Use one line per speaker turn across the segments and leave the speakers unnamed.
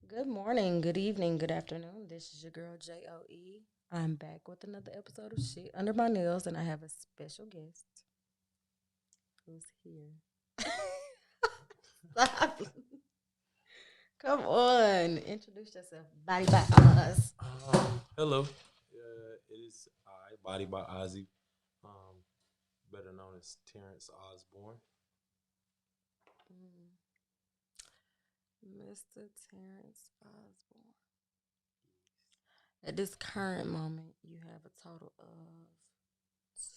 Good morning, good evening, good afternoon. This is your girl JOE. I'm back with another episode of Shit Under My Nails, and I have a special guest who's here. Stop. Come on, introduce yourself. Body by us.
Hello. It is I, Body by Ozzy, um, better known as Terrence Osborne.
Mm, Mr. Terrence Osborne. At this current moment, you have a total of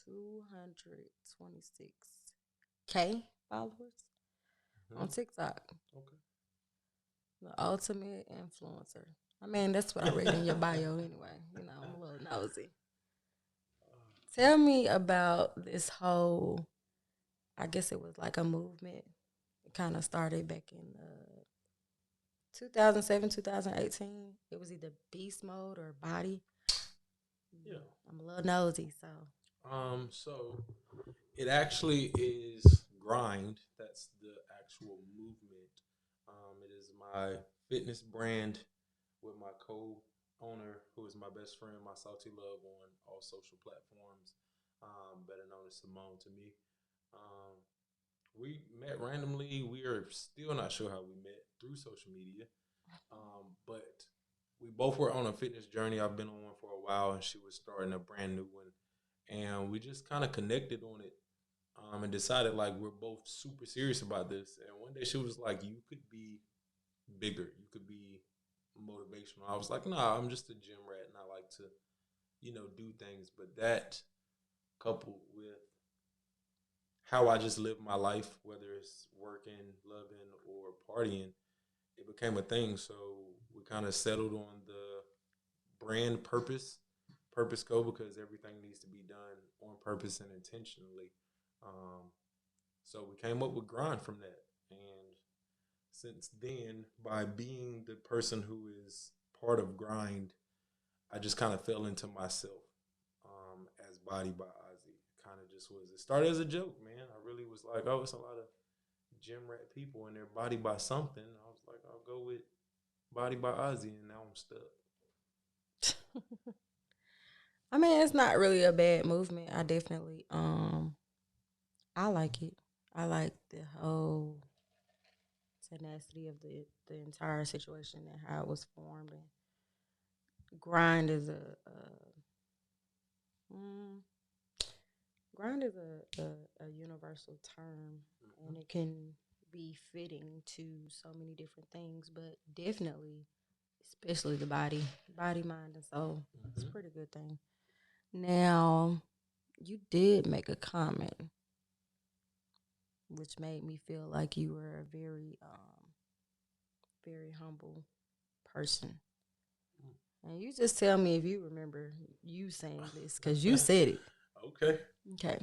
226K followers on
Hmm.
TikTok.
Okay.
The ultimate influencer. I mean, that's what I read in your bio anyway. I'm a little nosy. Tell me about this whole, I guess it was like a movement. It kind of started back in 2007, 2018. It was either beast mode or body.
Yeah.
I'm a little nosy, so.
So it actually is Grind. That's the actual movement. It is my fitness brand with my co-owner, who is my best friend, my salty love on all social platforms. Better known as Simone to me. Um, we met randomly. We are still not sure how we met through social media. But we both were on a fitness journey. I've been on one for a while, and she was starting a brand new one. And we just kind of connected on it, and decided like we're both super serious about this. And one day she was like, "You could be bigger. You could be motivational." I was like, "Nah, I'm just a gym rat, and I like to, do things." But that coupled with how I just live my life, whether it's working, loving, or partying, it became a thing. So we kind of settled on the brand Purpose Co, because everything needs to be done on purpose and intentionally. Um, so we came up with Grind from that. And since then, by being the person who is part of Grind, I just kind of fell into myself as Body by Ozzy. Kind of just was. It started as a joke, man. I really was like, oh, it's a lot of gym rat people and they're Body by something. I was like, I'll go with Body by Ozzy, and now I'm stuck.
I mean, it's not really a bad movement. I definitely, I like it. I like the whole tenacity of the entire situation and how it was formed. And grind is mm, grind is a universal term, and
Mm-hmm.
it can be fitting to so many different things. But definitely, especially the body, mind, and soul. It's a
Mm-hmm.
pretty good thing. Now, you did make a comment which made me feel like you were a very humble person. And you just tell me if you remember you saying this because you said it.
Okay.
Okay.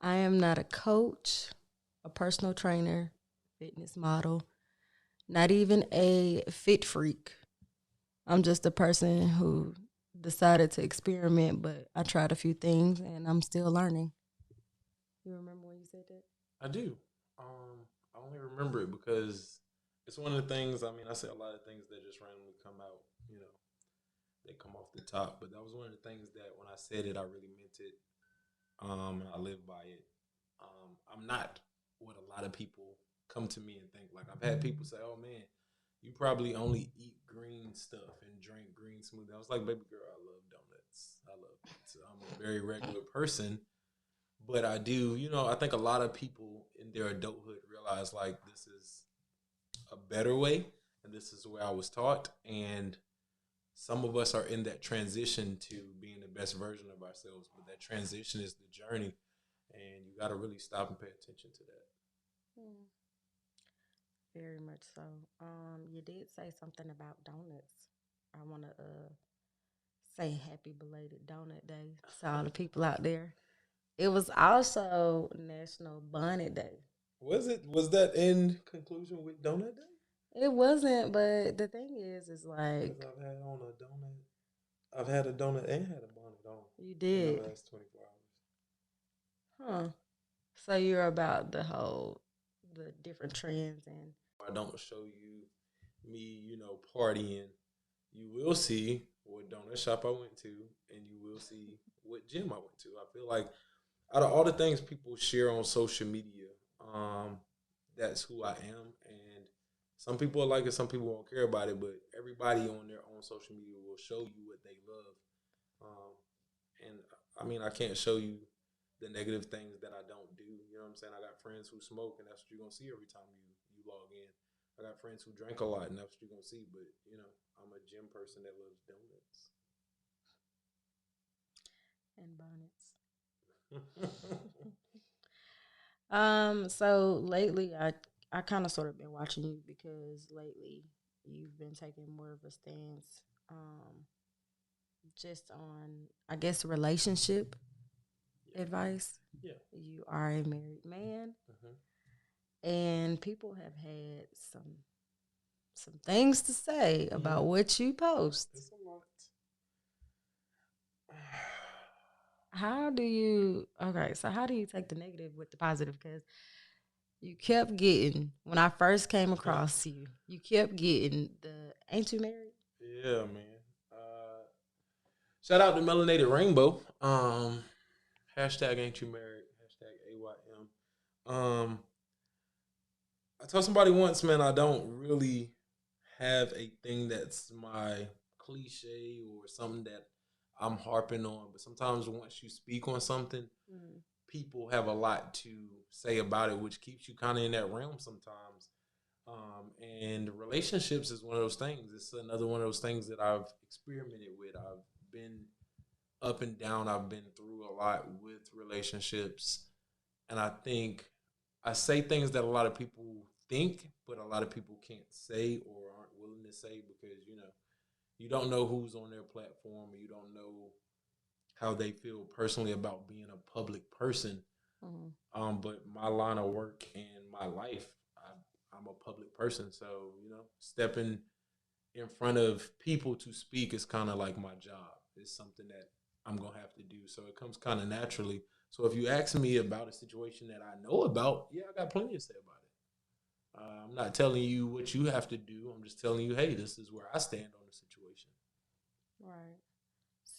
I am not a coach, a personal trainer, fitness model, not even a fit freak. I'm just a person who decided to experiment, but I tried a few things and I'm still learning. You remember when you said that?
I do. I only remember it because it's one of the things. I mean, I say a lot of things that just randomly come out. You know, they come off the top. But that was one of the things that when I said it, I really meant it. And I live by it. I'm not what a lot of people come to me and think. Like I've had people say, "Oh man, you probably only eat green stuff and drink green smoothie." I was like, "Baby girl, I love donuts. I love pizza. I'm a very regular person." But I do, I think a lot of people in their adulthood realize like this is a better way and this is where I was taught. And some of us are in that transition to being the best version of ourselves, but that transition is the journey. And you got to really stop and pay attention to that.
Mm, very much so. You did say something about donuts. I want to say happy belated donut day to all the people out there. It was also National Bonnet Day.
Was that in conclusion with Donut Day?
It wasn't, but the thing is
Because
like
I've had a donut and had a bonnet on
you
in the
did,
last 24 hours.
huh? So you're about the whole the different trends and
I don't show you me, partying, you will see what donut shop I went to, and you will see what gym I went to. I feel like out of all the things people share on social media, um, that's who I am. And some people will like it, some people won't care about it, but everybody on their own social media will show you what they love. Um, and I mean, I can't show you the negative things that I don't do. You know what I'm saying? I got friends who smoke, and that's what you're gonna see every time you log in. I got friends who drink a lot, and that's what you're gonna see. But I'm a gym person that loves donuts.
And bonnets. So lately I kind of sort of been watching you because lately you've been taking more of a stance just on I guess relationship
Yeah.
advice.
Yeah.
You are a married man and people have had some things to say about what you post.
It's a lot.
How do you so how do you take the negative with the positive? Because you kept getting when I first came across you, you kept getting the ain't you married?
Yeah, man. Shout out to Melanated Rainbow. Hashtag ain't you married. Hashtag AYM. I told somebody once, man, I don't really have a thing that's my cliche or something that I'm harping on. But sometimes once you speak on something, people have a lot to say about it, which keeps you kind of in that realm sometimes. And relationships is one of those things. It's another one of those things that I've experimented with. I've been up and down. I've been through a lot with relationships. And I think I say things that a lot of people think, but a lot of people can't say or aren't willing to say because, you don't know who's on their platform or you don't know how they feel personally about being a public person. But my line of work and my life, I'm a public person. So, stepping in front of people to speak is kind of like my job. It's something that I'm going to have to do. So it comes kind of naturally. So if you ask me about a situation that I know about, yeah, I got plenty to say about it. I'm not telling you what you have to do. I'm just telling you, hey, this is where I stand on the situation.
Right.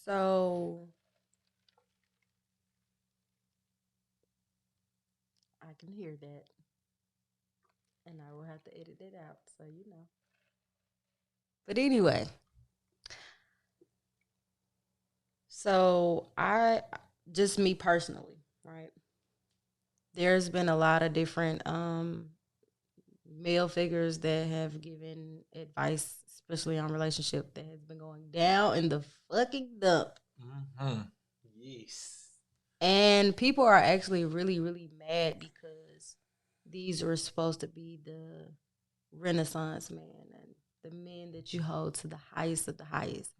So I can hear that. And I will have to edit it out, so you know. But anyway, so I just me personally, right? There's been a lot of different male figures that have given advice, especially on relationship that has been going down in the fucking dump.
Mm-hmm. Yes.
And people are actually really, really mad because these were supposed to be the Renaissance man and the men that you hold to the highest of the highest.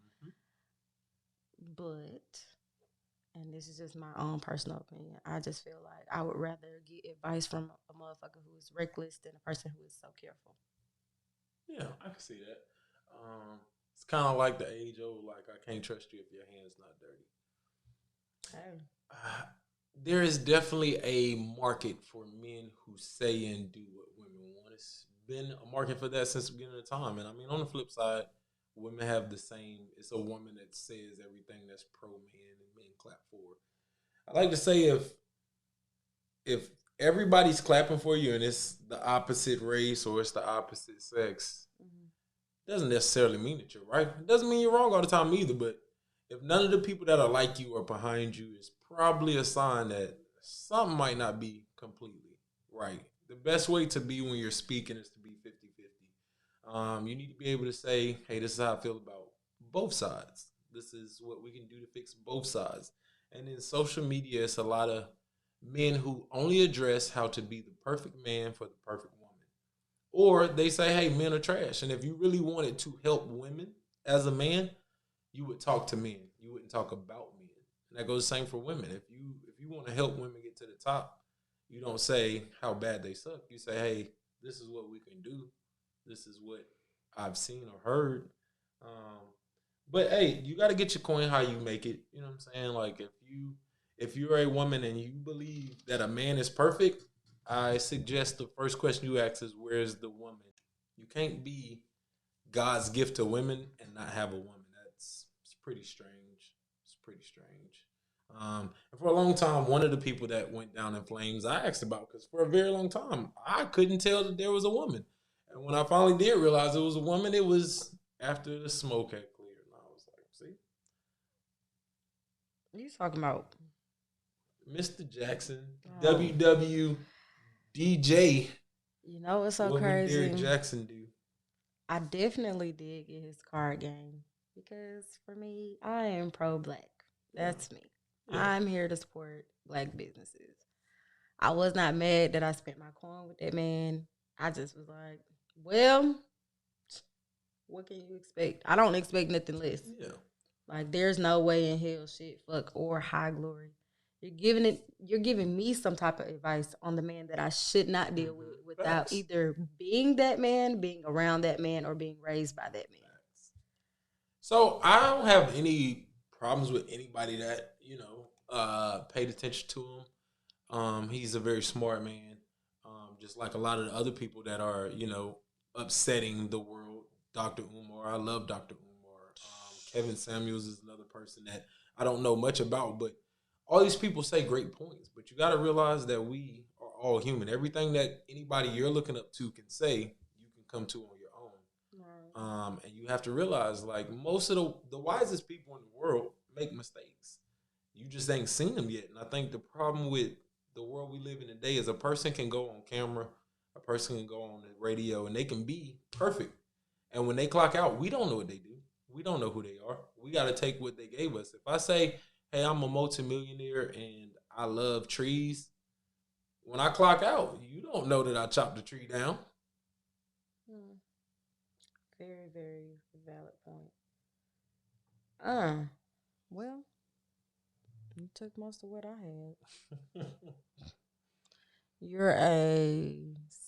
But, and this is just my own personal opinion, I just feel like I would rather get advice from a motherfucker who is reckless than a person who is so careful.
Yeah, I can see that. It's kind of like the age old, like I can't trust you if your hand's not dirty.
Okay.
There is definitely a market for men who say and do what women want. It's been a market for that since the beginning of time. And I mean, on the flip side, women have the same. It's a woman that says everything that's pro man and men clap for. I like to say if everybody's clapping for you and it's the opposite race or it's the opposite sex, doesn't necessarily mean that you're right. It doesn't mean you're wrong all the time either. But if none of the people that are like you are behind you, it's probably a sign that something might not be completely right. The best way to be when you're speaking is to be 50-50. You need to be able to say, hey, this is how I feel about both sides. This is what we can do to fix both sides. And in social media, it's a lot of men who only address how to be the perfect man for the perfect woman. Or they say, hey, men are trash. And if you really wanted to help women as a man, you would talk to men. You wouldn't talk about men. And that goes the same for women. If you want to help women get to the top, you don't say how bad they suck. You say, hey, this is what we can do. This is what I've seen or heard. But hey, you got to get your coin how you make it. You know what I'm saying? Like if you're a woman and you believe that a man is perfect, I suggest the first question you ask is, where's the woman? You can't be God's gift to women and not have a woman. It's pretty strange. It's pretty strange. And for a long time, one of the people that went down in flames, I asked about because for a very long time, I couldn't tell that there was a woman. And when I finally did realize it was a woman, it was after the smoke had cleared. And I was like, see,
You talking about?
Mr. Jackson,
Oh,
WWDJ,
you know what's so
what would Derek
crazy?
Jackson do?
I definitely did get his card game because for me, I am pro black.
Yeah,
That's me.
yeah.
I'm here to support black businesses. I was not mad that I spent my coin with that man. I just was like, well, what can you expect? I don't expect nothing less.
Yeah.
Like, there's no way in hell, shit, fuck, or high glory. You're giving me some type of advice on the man that I should not deal with without
Facts.
either being that man, being around that man, or being raised by that man.
So I don't have any problems with anybody that paid attention to him. He's a very smart man, just like a lot of the other people that are upsetting the world. Dr. Umar, I love Dr. Umar. Kevin Samuels is another person that I don't know much about, but all these people say great points. But you got to realize that we are all human. Everything that anybody you're looking up to can say, you can come to on your own.
Right.
And you have to realize, like, most of the wisest people in the world make mistakes. You just ain't seen them yet. And I think the problem with the world we live in today is a person can go on camera, a person can go on the radio, and they can be perfect. And when they clock out, we don't know what they do. We don't know who they are. We got to take what they gave us. If I say, hey, I'm a multimillionaire and I love trees, when I clock out, you don't know that I chopped the tree down.
Hmm. Very, very valid point. Uh, well, you took most of what I had.
That
You're a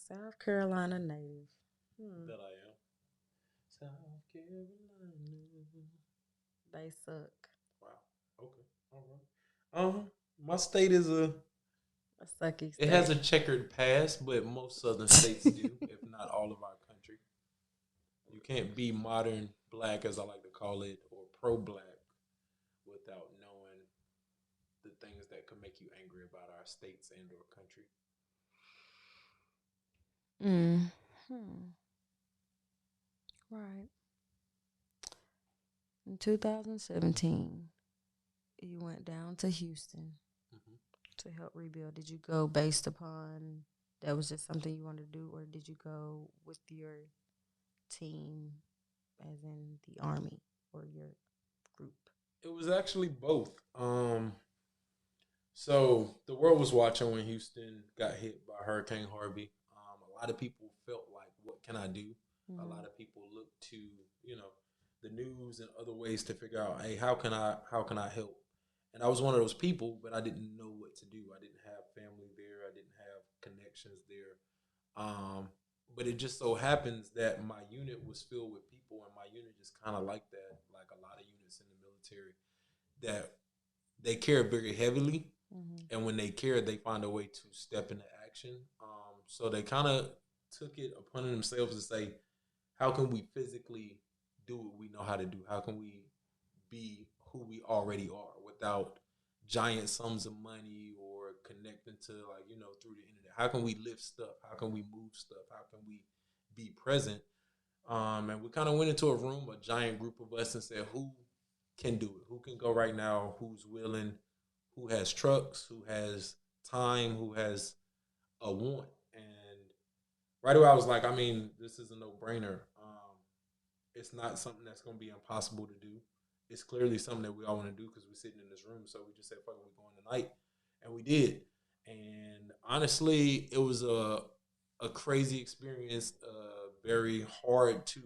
South Carolina native. Hmm.
I am. South Carolina.
They suck.
Wow. Okay. All right. My state is
A sucky
it has
state.
a checkered past, but most southern states do, if not all of our country. You can't be modern black, as I like to call it, or pro black without knowing the things that could make you angry about our states and or country.
Mm. Hmm. Right. In 2017, you went down to Houston
Mm-hmm.
to help rebuild. Did you go based upon that was just something you wanted to do, or did you go with your team, as in the army or your group?
It was actually both. So the world was watching when Houston got hit by Hurricane Harvey. A lot of people felt like, "What can I do?" A
Mm-hmm.
lot of people looked to you know the news and other ways to figure out, "Hey, how can I help?" And I was one of those people, but I didn't know what to do. I didn't have family there. I didn't have connections there. Um, but it just so happens that my unit was filled with people, and my unit just kind of like that, like a lot of units in the military, that they care very heavily,
Mm-hmm.
and when they care, they find a way to step into action. So they kind of took it upon themselves to say, how can we physically do what we know how to do? How can we be who we already are without giant sums of money or connecting to, like, through the internet? How can we lift stuff? How can we move stuff? How can we be present? And we kind of went into a room, a giant group of us, and said, who can do it? Who can go right now? Who's willing? Who has trucks? Who has time? Who has a want? And right away, I was like, I mean, this is a no brainer. It's not something that's going to be impossible to do. It's clearly something that we all want to do because we're sitting in this room. So we just said, fuck it, we're going tonight. And we did. And honestly, it was a crazy experience, very hard to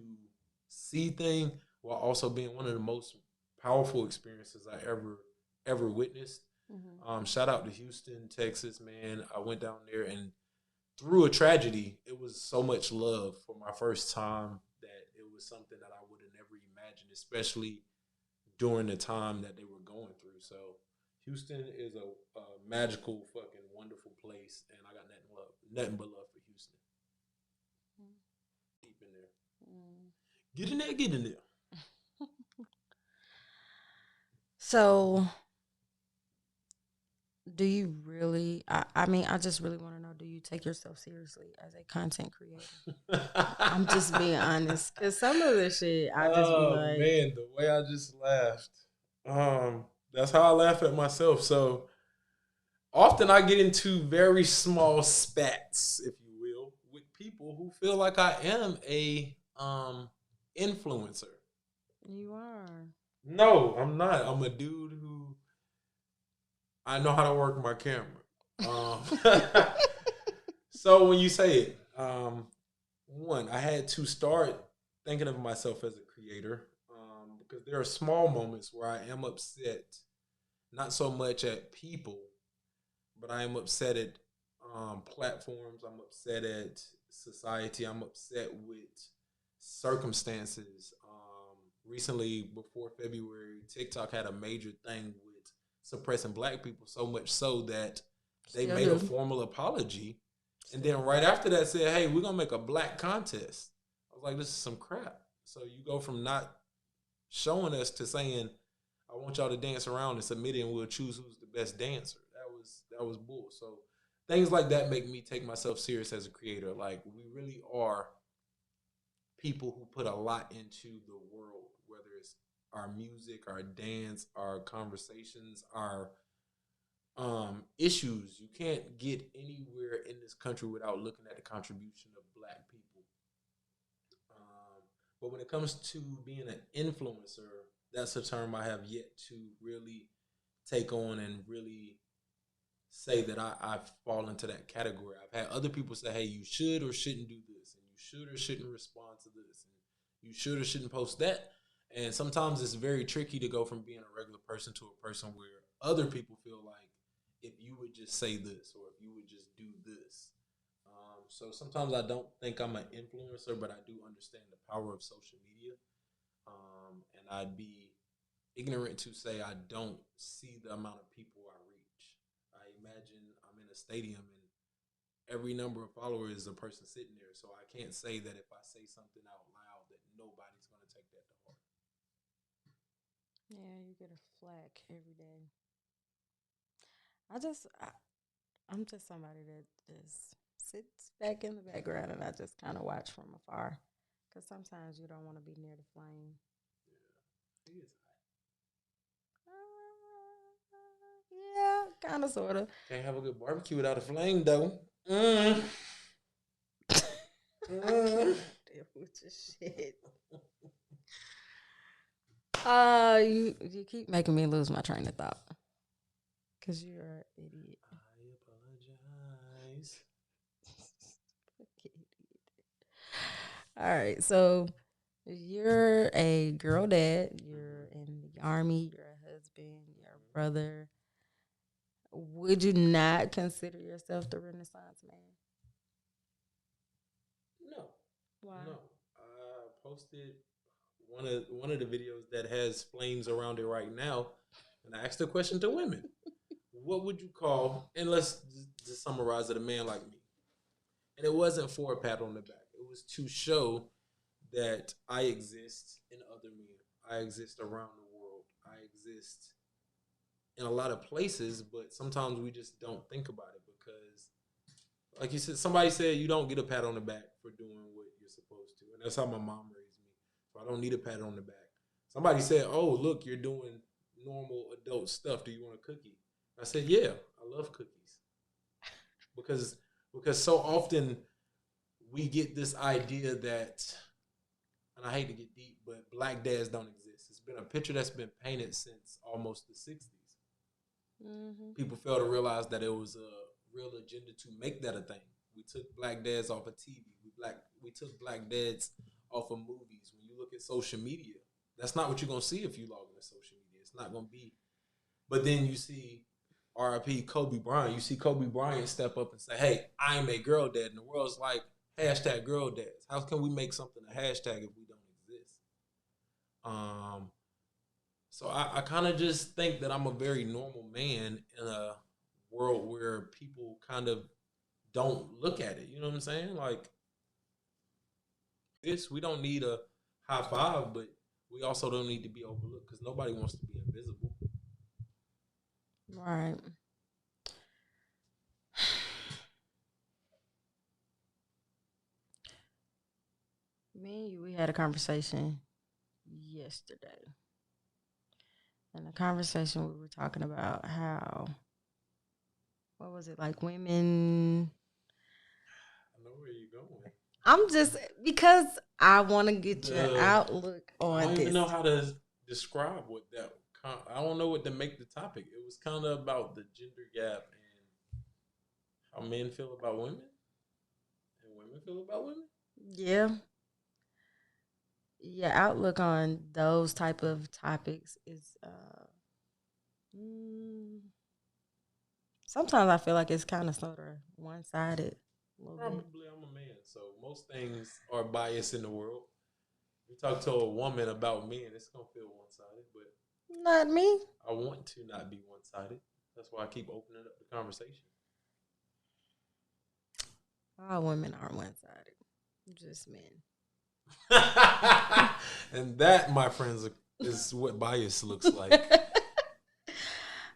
see thing, while also being one of the most powerful experiences I ever witnessed.
Mm-hmm.
Shout out to Houston, Texas, man. I went down there, and through a tragedy, it was so much love for my first time that it was something that I would have never imagined, especially during the time that they were going through. So Houston is a magical, fucking wonderful place, and I got nothing but love for Houston. Deep in there.
Mm-hmm.
Get in there, get in there.
So, do you really? I mean, I just really want to know: do you take yourself seriously as a content creator? I'm just being honest, because some of the shit I just be
Oh
like,
man, the way I just laughed. That's how I laugh at myself. So often I get into very small spats, if you will, with people who feel like I am a influencer.
you are.
No, I'm not. I'm a dude who I know how to work my camera. Um, so when you say it, one, I had to start thinking of myself as a creator because there are small moments where I am upset, not so much at people, but I am upset at platforms. I'm upset at society. I'm upset with circumstances. Recently, before February, TikTok had a major thing with suppressing black people, so much so that they
Still
made a
do.
formal apology. And
Still
then
do.
right after that said, hey, we're going to make a black contest. I was like, this is some crap. So you go from not showing us to saying, I want y'all to dance around and submit it and we'll choose who's the best dancer. That was bull. So things like that make me take myself serious as a creator. Like we really are people who put a lot into the world, whether it's our music, our dance, our conversations, our issues. You can't get anywhere in this country without looking at the contribution of black people. But when it comes to being an influencer, that's a term I have yet to really take on and really say that I fall into that category. I've had other people say, hey, you should or shouldn't do this, and you should or shouldn't respond to this, and you should or shouldn't post that. And sometimes it's very tricky to go from being a regular person to a person where other people feel like if you would just say this or if you would just do this. So sometimes I don't think I'm an influencer, but I do understand the power of social media. And I'd be ignorant to say I don't see the amount of people I reach. I imagine I'm in a stadium and every number of followers is a person sitting there. So I can't say that if I say something out loud that nobody's going to take that to heart.
Yeah, you get a flack every day. I just, I, I'm just somebody that just sits back in the background and I just kind of watch from afar. Because sometimes you don't want to be near the flame.
Yeah, it is.
Yeah, kind of, sort of.
Can't have a good barbecue without a flame, though. Mm. Mm.
Deal with your shit. You keep making me lose my train of thought. Cause you're an idiot.
I apologize.
All right, so you're a girl dad. You're in the army. You're a husband. You're a brother. Would you not consider yourself the Renaissance man?
No,
Why?
no. I posted one of the videos that has flames around it right now, and I asked the question to women: what would you call? And let's just summarize it: a man like me. And it wasn't for a pat on the back. It was to show that I exist in other men. I exist around the world. I exist in a lot of places, but sometimes we just don't think about it because, like you said, somebody said you don't get a pat on the back for doing what you're supposed to, and that's how my mom raised me. So I don't need a pat on the back. Somebody said, "Oh, look, you're doing normal adult stuff. Do you want a cookie?" I said, "Yeah, I love cookies," because so often we get this idea that, and I hate to get deep, but black dads don't exist. It's been a picture that's been painted since almost the 60s.
Mm-hmm.
People fail to realize that it was a real agenda to make that a thing. We took black dads off of TV. We took black dads off of movies. When you look at social media, that's not what you're gonna see if you log into social media. It's not gonna be. But then you see RIP Kobe Bryant. You see Kobe Bryant step up and say, "Hey, I'm a girl dad," and the world's like, hashtag girl dads. How can we make something a hashtag if we don't exist? Um, so I kind of just think that I'm a very normal man in a world where people kind of don't look at it. You know what I'm saying? Like this, we don't need a high five, but we also don't need to be overlooked because nobody wants to be invisible.
Right. Me and you, we had a conversation yesterday. In the conversation, we were talking about how, what was it, like women.
I know where you're going.
I'm just, because I want to get your outlook
I
on
don't
this.
even know how to describe what that. I don't know what to make the topic. It was kind of about the gender gap and how men feel about women and women feel about women.
Yeah. Your outlook on those type of topics is sometimes I feel like it's kind of sort of one sided.
Probably I'm a man, so most things are biased in the world. You talk to a woman about men, it's gonna feel one sided, but
not me.
I want to not be one sided. That's why I keep opening up the conversation.
All women aren't one sided, just men.
And that, my friends, is what bias looks like.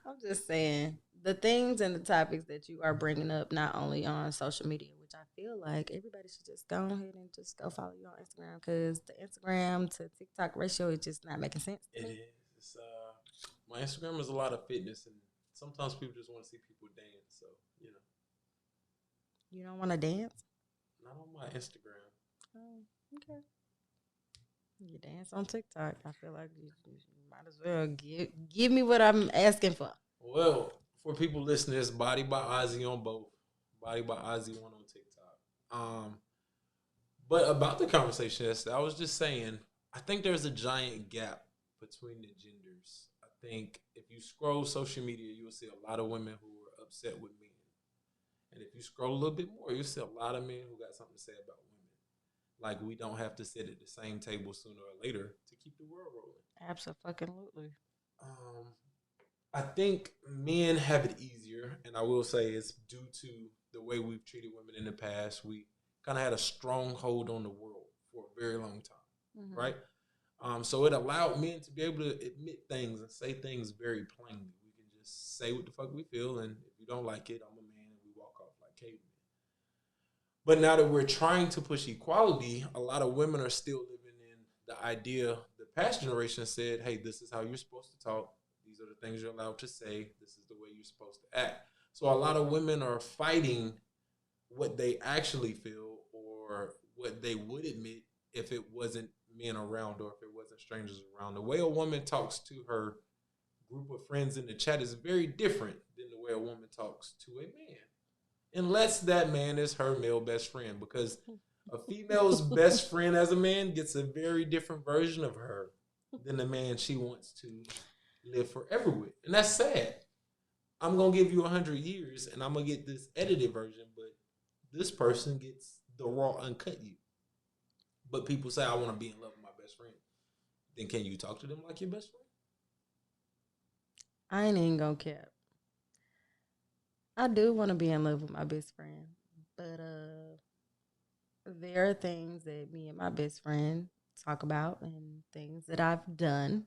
I'm just saying the things and the topics that you are bringing up, not only on social media, which I feel like everybody should just go ahead and just go follow you on Instagram, because the Instagram to TikTok ratio is just not making sense.
It is. My Instagram is a lot of fitness, and sometimes people just want to see people dance. So
you don't want to dance.
Not on my Instagram.
Oh, okay. You dance on TikTok. I feel like you might as well give me what I'm asking for.
Well, for people listening, it's Body by Ozzy on both. Body by Ozzy one on TikTok. But about the conversation yesterday, I was just saying, I think there's a giant gap between the genders. I think if you scroll social media, you'll see a lot of women who are upset with men. And if you scroll a little bit more, you'll see a lot of men who got something to say about women. Like, we don't have to sit at the same table sooner or later to keep the world rolling.
Absolutely.
I think men have it easier, and I will say it's due to the way we've treated women in the past. We kind of had a strong hold on the world for a very long time, right? So it allowed men to be able to admit things and say things very plainly. We can just say what the fuck we feel, and if you don't like it, I'm a man, and we walk off like cavemen. But now that we're trying to push equality, a lot of women are still living in the idea the past generation said, hey, this is how you're supposed to talk. These are the things you're allowed to say. This is the way you're supposed to act. So a lot of women are fighting what they actually feel or what they would admit if it wasn't men around or if it wasn't strangers around. The way a woman talks to her group of friends in the chat is very different than the way a woman talks to a man. Unless that man is her male best friend, because a female's best friend as a man gets a very different version of her than the man she wants to live forever with. And that's sad. I'm going to give you 100 years and I'm going to get this edited version, but this person gets the raw, uncut you. But people say, I want to be in love with my best friend. Then can you talk to them like your best friend?
I ain't even going to cap. I do want to be in love with my best friend, but there are things that me and my best friend talk about and things that I've done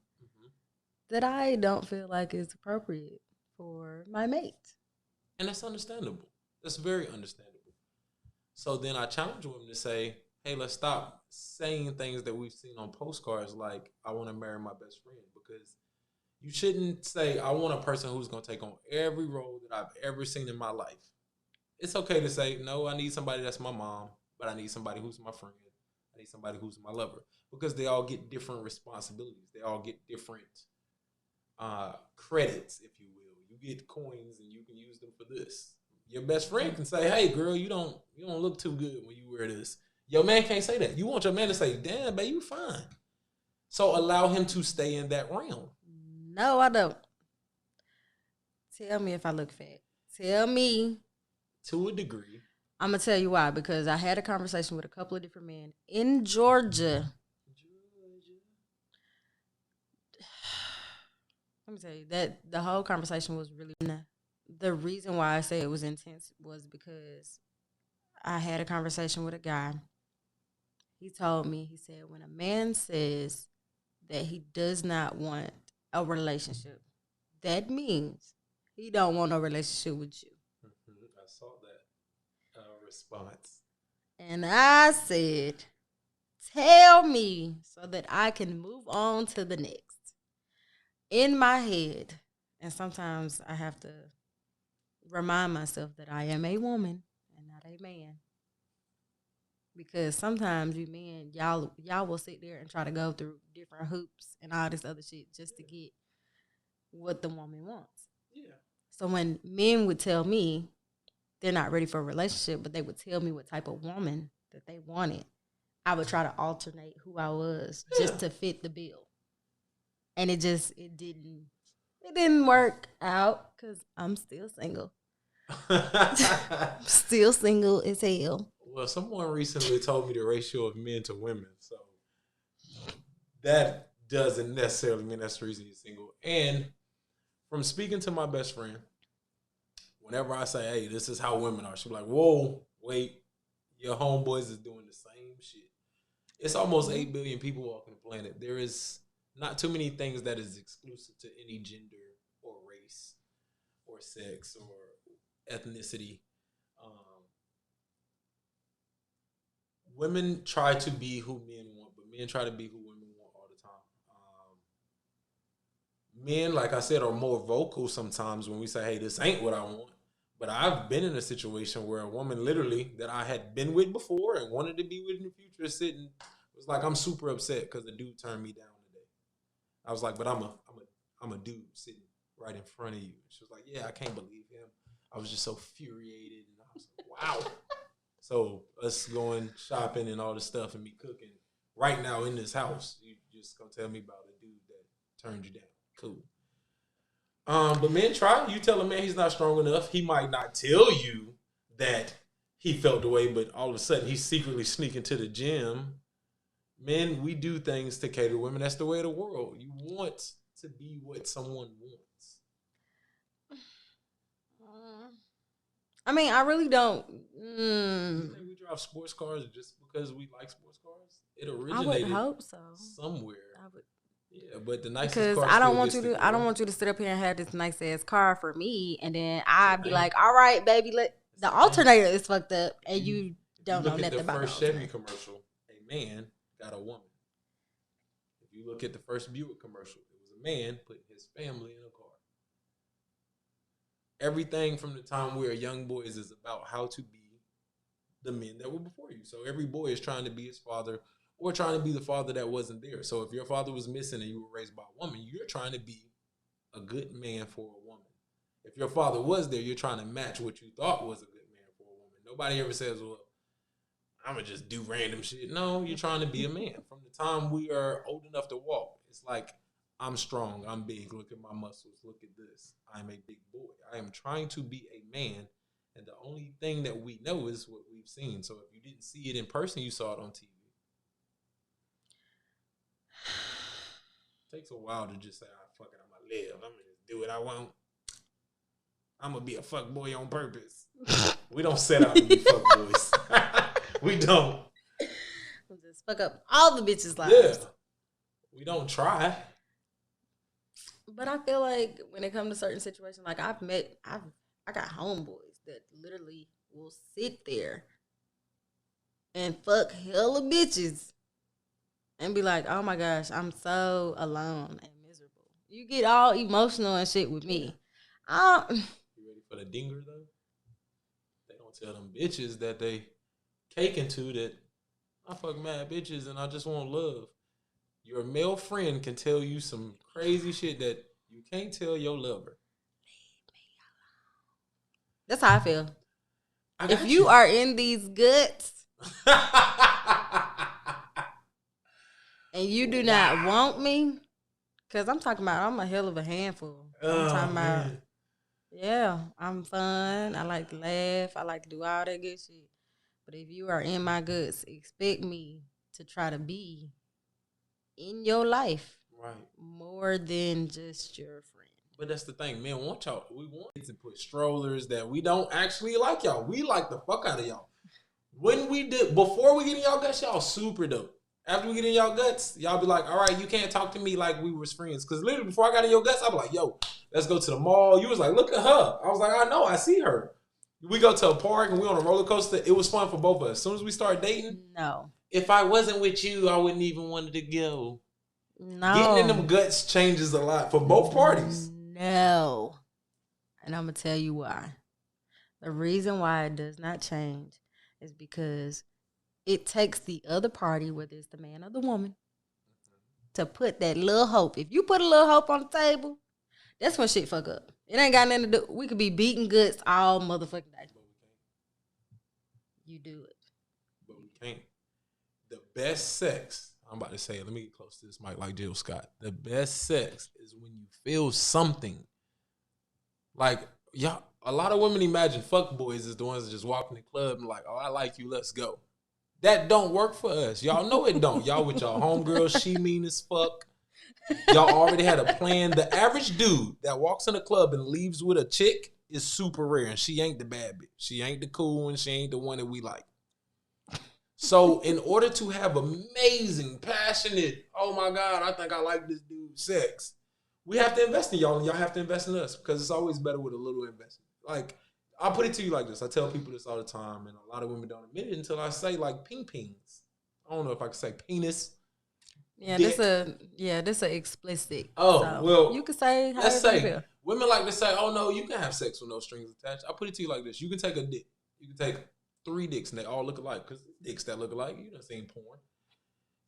that I don't feel like is appropriate for my mate.
And that's understandable. That's very understandable. So then I challenge women to say, hey, let's stop saying things that we've seen on postcards like, I want to marry my best friend, because you shouldn't say, I want a person who's going to take on every role that I've ever seen in my life. It's okay to say, no, I need somebody that's my mom, but I need somebody who's my friend. I need somebody who's my lover, because they all get different responsibilities. They all get different credits, if you will. You get coins and you can use them for this. Your best friend can say, hey, girl, you don't look too good when you wear this. Your man can't say that. You want your man to say, damn, babe, you fine. So allow him to stay in that realm.
No, I don't. Tell me if I look fat. Tell me.
To a degree.
I'm going to tell you why. Because I had a conversation with a couple of different men in Georgia. Let me tell you, that the whole conversation was really... The reason why I say it was intense was because I had a conversation with a guy. He told me, he said, when a man says that he does not want a relationship, that means he don't want a relationship with you.
I saw that response.
And I said, tell me so that I can move on to the next. In my head, and sometimes I have to remind myself that I am a woman and not a man. Because sometimes you men, y'all will sit there and try to go through different hoops and all this other shit just to get what the woman wants.
Yeah.
So when men would tell me they're not ready for a relationship, but they would tell me what type of woman that they wanted, I would try to alternate who I was just to fit the bill. And it didn't work out because I'm still single. Still single as hell.
Well, someone recently told me the ratio of men to women, so that doesn't necessarily mean that's the reason you're single. And from speaking to my best friend, whenever I say, hey, this is how women are, she's like, whoa, wait, your homeboys is doing the same shit. It's almost 8 billion people walking the planet. There is not too many things that is exclusive to any gender or race or sex or ethnicity. Women try to be who men want, but men try to be who women want all the time. Men, like I said, are more vocal sometimes when we say, hey, this ain't what I want. But I've been in a situation where a woman literally that I had been with before and wanted to be with in the future sitting was like, I'm super upset because the dude turned me down today. I was like, but I'm a dude sitting right in front of you. She was like, yeah, I can't believe him. I was just so furiated. And I was like, wow. So us going shopping and all this stuff and me cooking right now in this house, you just gonna tell me about a dude that turned you down. Cool. But men try. You tell a man he's not strong enough. He might not tell you that he felt the way, but all of a sudden he's secretly sneaking to the gym. Men, we do things to cater to women. That's the way of the world. You want to be what someone wants.
I mean, I really don't.
You think we drive sports cars just because we like sports cars? It originated.
I would hope so.
Somewhere.
I would.
Yeah, but the nicest
because
car
I don't
still
want
gets
you
the
to. I don't
girl.
want you to sit up here and have this nice ass car for me, and then I'd be like, "All right, baby, the alternator is fucked up," and you don't know nothing about it.
Look at the first Chevy commercial. A man got a woman. If you look at the first Buick commercial, it was a man putting his family in a car. Everything from the time we were young boys is about how to be the men that were before you. So every boy is trying to be his father or trying to be the father that wasn't there. So if your father was missing and you were raised by a woman, you're trying to be a good man for a woman. If your father was there, you're trying to match what you thought was a good man for a woman. Nobody ever says, well, I'm going to just do random shit. No, you're trying to be a man. From the time we are old enough to walk, it's like, I'm strong, I'm big, look at my muscles, look at this. I'm a big boy. I am trying to be a man, and the only thing that we know is what we've seen. So if you didn't see it in person, you saw it on TV. It takes a while to just say, fuck it, I'm going to live. I'm going to just do what I want. I'm going to be a fuck boy on purpose. We don't set out to be fuck boys. We don't.
We'll just fuck up all the bitches' lives.
Yeah. We don't try.
But I feel like when it comes to certain situations, like I got homeboys that literally will sit there and fuck hella bitches and be like, oh my gosh, I'm so alone and miserable. You get all emotional and shit with me.
You ready for the dinger though? They don't tell them bitches that they caking to that I fuck mad bitches and I just want love. Your male friend can tell you some crazy shit that you can't tell your lover.
Leave me alone. That's how I feel. If you are in these guts and you do not want me, because I'm talking about I'm a hell of a handful. I'm talking about, yeah, I'm fun. I like to laugh. I like to do all that good shit. But if you are in my guts, expect me to try to be in your life,
right,
more than just your friend.
But that's the thing, man. Want y'all? We want to put strollers that we don't actually like y'all. We like the fuck out of y'all. When we did before we get in y'all guts, y'all super dope. After we get in y'all guts, y'all be like, all right, you can't talk to me like we was friends. Cause literally before I got in your guts, I be like, yo, let's go to the mall. You was like, look at her. I was like, I know, I see her. We go to a park and we on a roller coaster. It was fun for both of us. As soon as we start dating,
No.
if I wasn't with you, I wouldn't even wanted to go.
No.
Getting in them guts changes a lot for both parties.
No. And I'm going to tell you why. The reason why it does not change is because it takes the other party, whether it's the man or the woman, to put that little hope. If you put a little hope on the table, that's when shit fuck up. It ain't got nothing to do. We could be beating guts all motherfucking day.
But we can't.
You do it.
But we can't. The best sex, I'm about to say it. Let me get close to this mic like Jill Scott. The best sex is when you feel something. Like, y'all, a lot of women imagine fuck boys is the ones that just walk in the club and like, oh, I like you, let's go. That don't work for us. Y'all know it don't. Y'all with y'all homegirl, she mean as fuck. Y'all already had a plan. The average dude that walks in a club and leaves with a chick is super rare, and she ain't the bad bitch. She ain't the cool one. She ain't the one that we like. So in order to have amazing, passionate, oh my God, I think I like this dude sex, we have to invest in y'all, and y'all have to invest in us, because it's always better with a little investment. Like, I'll put it to you like this. I tell people this all the time, and a lot of women don't admit it until I say like ping-pings. I don't know if I can say penis.
Yeah,
dick.
this a explicit.
Oh,
so
well,
you can say however
let's
you
say
feel.
women like to say, oh no, you can have sex with no strings attached. I put it to you like this. You can take a dick. You can take 3 dicks and they all look alike, because dicks that look alike, you done seen porn.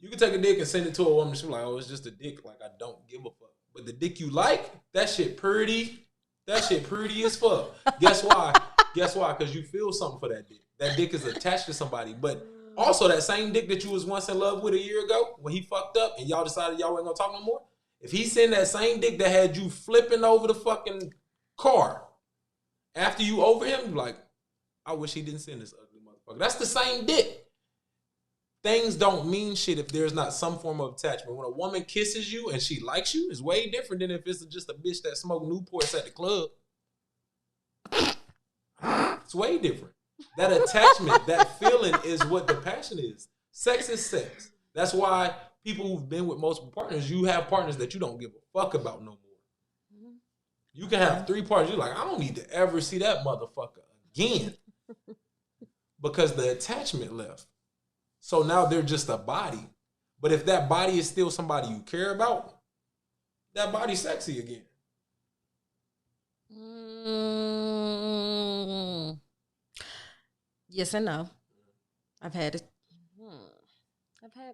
You can take a dick and send it to a woman. She's like, oh, it's just a dick. Like, I don't give a fuck. But the dick you like, that shit pretty. That shit pretty as fuck. Guess why? Guess why? Because you feel something for that dick. That dick is attached to somebody. But also, that same dick that you was once in love with a year ago, when he fucked up and y'all decided y'all wasn't gonna talk no more, if he send that same dick that had you flipping over the fucking car after you over him, you like, I wish he didn't send this ugly motherfucker. That's the same dick. Things don't mean shit if there's not some form of attachment. When a woman kisses you and she likes you, it's way different than if it's just a bitch that smoked Newports at the club. It's way different. That attachment, that feeling is what the passion is. Sex is sex. That's why people who've been with multiple partners, you have partners that you don't give a fuck about no more. You can have 3 partners. You're like, I don't need to ever see that motherfucker again. Because the attachment left. So now they're just a body. But if that body is still somebody you care about, that body's sexy again.
Yes and no. I've had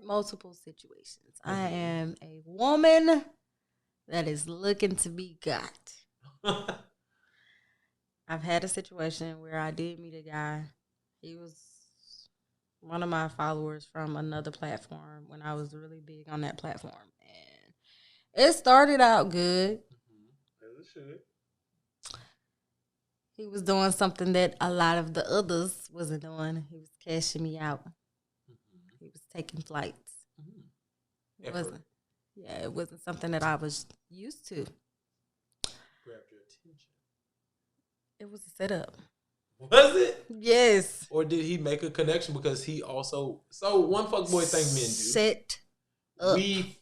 multiple situations. I am a woman that is looking to be got. I've had a situation where I did meet a guy. He was one of my followers from another platform when I was really big on that platform. And it started out good.
As it should.
He was doing something that a lot of the others wasn't doing. He was cashing me out. He was taking flights. It wasn't. Yeah, it wasn't something that I was used to.
Grabbed your attention.
It was a setup.
Was it?
Yes.
Or did he make a connection because he also... So one fuckboy thing men do.
Set up.
We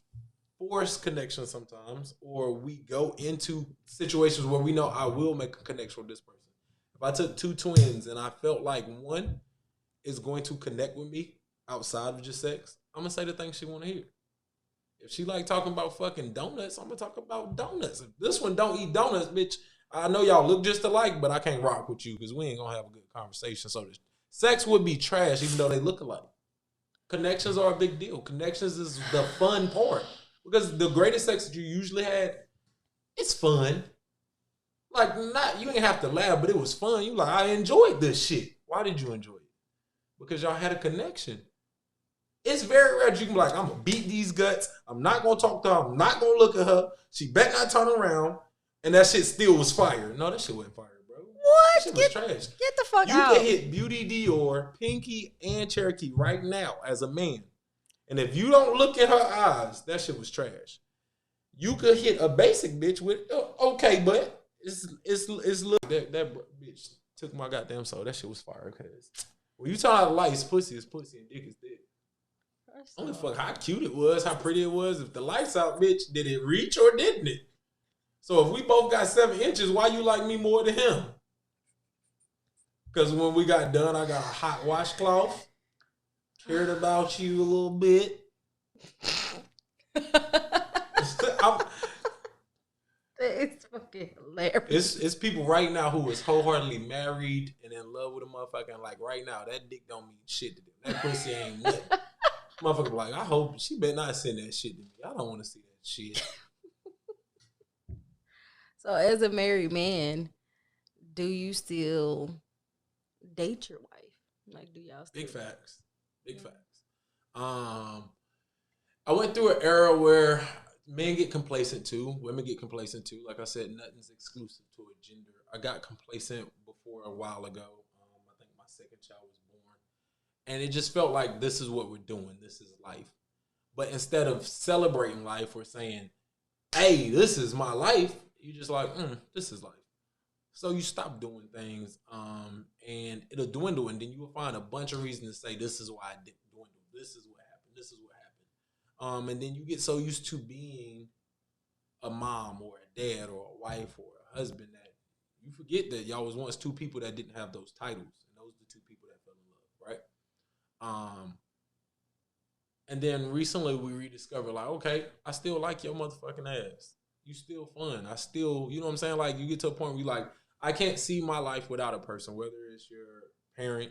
force connections sometimes, or we go into situations where we know I will make a connection with this person. If I took 2 twins and I felt like one is going to connect with me outside of just sex, I'm going to say the things she want to hear. If she like talking about fucking donuts, I'm going to talk about donuts. If this one don't eat donuts, bitch, I know y'all look just alike, but I can't rock with you because we ain't going to have a good conversation. So sex would be trash even though they look alike. Connections are a big deal. Connections is the fun part. Because the greatest sex that you usually had, it's fun. Like, not you ain't have to laugh, but it was fun. You like, I enjoyed this shit. Why did you enjoy it? Because y'all had a connection. It's very rare that you can be like, I'm going to beat these guts. I'm not going to talk to her. I'm not going to look at her. She better not turn around. And that shit still was fire. No, that shit wasn't fire, bro.
What?
That shit was trash.
Get the fuck out.
You can hit Beauty Dior, Pinky, and Cherokee right now as a man. And if you don't look at her eyes, that shit was trash. You could hit a basic bitch with, okay, but it's look, that bitch took my goddamn soul. That shit was fire. Cause When you talk about lights, pussy is pussy and dick is dick.
First
Only
of all,
fuck how cute it was, how pretty it was. If the lights out, bitch, did it reach or didn't it? So if we both got 7 inches, why you like me more than him? Because when we got done, I got a hot washcloth, cared about you a little bit.
It's fucking hilarious.
It's people right now who is wholeheartedly married and in love with a motherfucker, and like right now, that dick don't mean shit to them. That pussy ain't nothing. Motherfucker like, I hope she better not send that shit to me. I don't want to see that shit.
So, as a married man, do you still date your wife? Like, do y'all still?
Big facts. Big facts. I went through an era where men get complacent too. Women get complacent too. Like I said, nothing's exclusive to a gender. I got complacent before a while ago. I think my second child was born. And it just felt like this is what we're doing. This is life. But instead of celebrating life or saying, hey, this is my life, you just like, this is life. So you stop doing things and it'll dwindle. And then you will find a bunch of reasons to say, this is why I didn't dwindle. This is what happened. This is what happened. And then you get so used to being a mom or a dad or a wife or a husband that you forget that y'all was once two people that didn't have those titles. And those are the two people that fell in love, right? And then recently we rediscovered, like, okay, I still like your motherfucking ass. You still fun. I still, you know what I'm saying? Like, you get to a point where you like, I can't see my life without a person, whether it's your parent,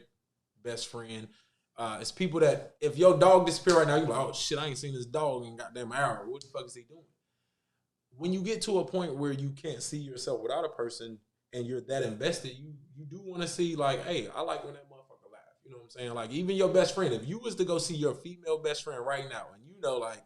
best friend. It's people that, if your dog disappear right now, you're like, oh shit, I ain't seen this dog in goddamn hour. What the fuck is he doing? When you get to a point where you can't see yourself without a person and you're that invested, you do want to see, like, hey, I like when that motherfucker laugh. You know what I'm saying? Like, even your best friend, if you was to go see your female best friend right now, and you know, like,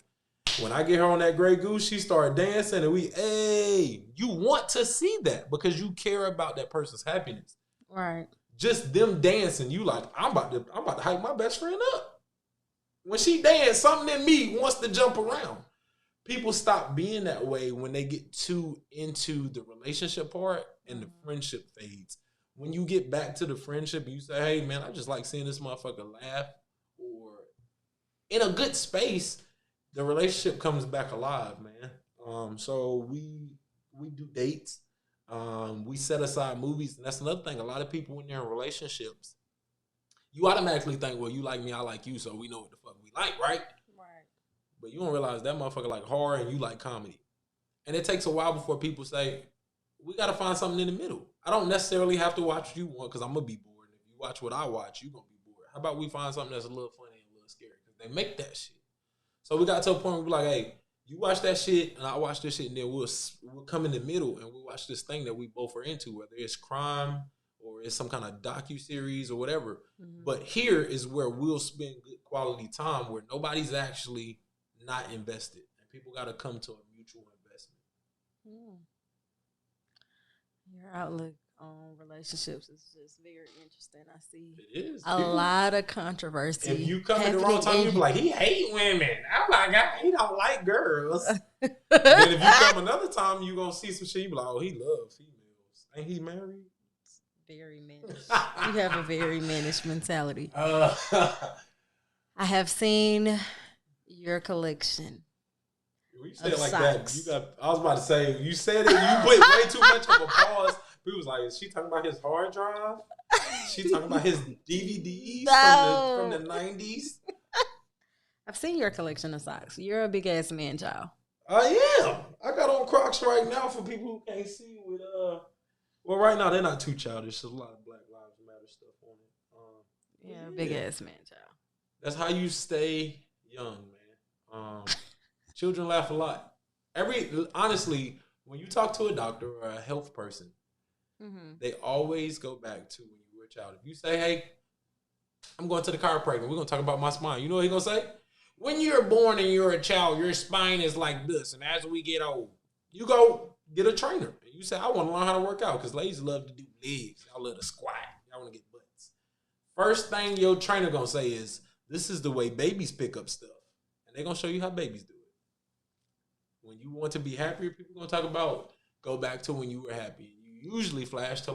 when I get her on that Grey Goose, she start dancing and you want to see that because you care about that person's happiness.
Right.
Just them dancing, you like, I'm about to hype my best friend up. When she dance, something in me wants to jump around. People stop being that way when they get too into the relationship part and the friendship fades. When you get back to the friendship and you say, hey man, I just like seeing this motherfucker laugh, or in a good space, the relationship comes back alive, man. So we do dates. We set aside movies, and that's another thing. A lot of people, when they're in relationships, you automatically think, well, you like me, I like you, so we know what the fuck we like, right?
Right.
But you don't realize that motherfucker like horror and you like comedy. And it takes a while before people say, we got to find something in the middle. I don't necessarily have to watch what you want because I'm going to be bored. If you watch what I watch, you're going to be bored. How about we find something that's a little funny and a little scary? Because they make that shit. So we got to a point where we're like, hey, you watch that shit and I watch this shit, and then we'll come in the middle and we'll watch this thing that we both are into, whether it's crime or it's some kind of docu-series or whatever. Mm-hmm. But here is where we'll spend good quality time where nobody's actually not invested. And people got to come to a mutual investment.
Your outlook on relationships is just very interesting. I see
it is
a lot of controversy.
If you come at the wrong time, you be like, he hate women. Oh my God, he don't like girls. Then if you come another time, you gonna see some shit. You be like, oh, he loves females. Ain't he married?
Very mannish. You have a very mannish mentality. I have seen your collection.
You said it like socks. That. I was about to say, you said it, you put way too much of a pause. People was like, is she talking about his hard drive? She talking about his DVDs from the 90s?
I've seen your collection of socks. You're a big ass man, child.
I am. I got on Crocs right now for people who can't see with well, right now they're not too childish. There's a lot of Black Lives Matter stuff on it.
Big ass man, child.
That's how you stay young, man. Children laugh a lot. Honestly, when you talk to a doctor or a health person, they always go back to when you were a child. If you say, hey, I'm going to the chiropractor, we're going to talk about my spine. You know what he's going to say? When you're born and you're a child, your spine is like this. And as we get old, you go get a trainer. And you say, I want to learn how to work out because ladies love to do legs. Y'all love to squat. Y'all want to get butts. First thing your trainer going to say is, this is the way babies pick up stuff. And they're going to show you how babies do it. When you want to be happier, people are going to talk about go back to when you were happy. You usually flash to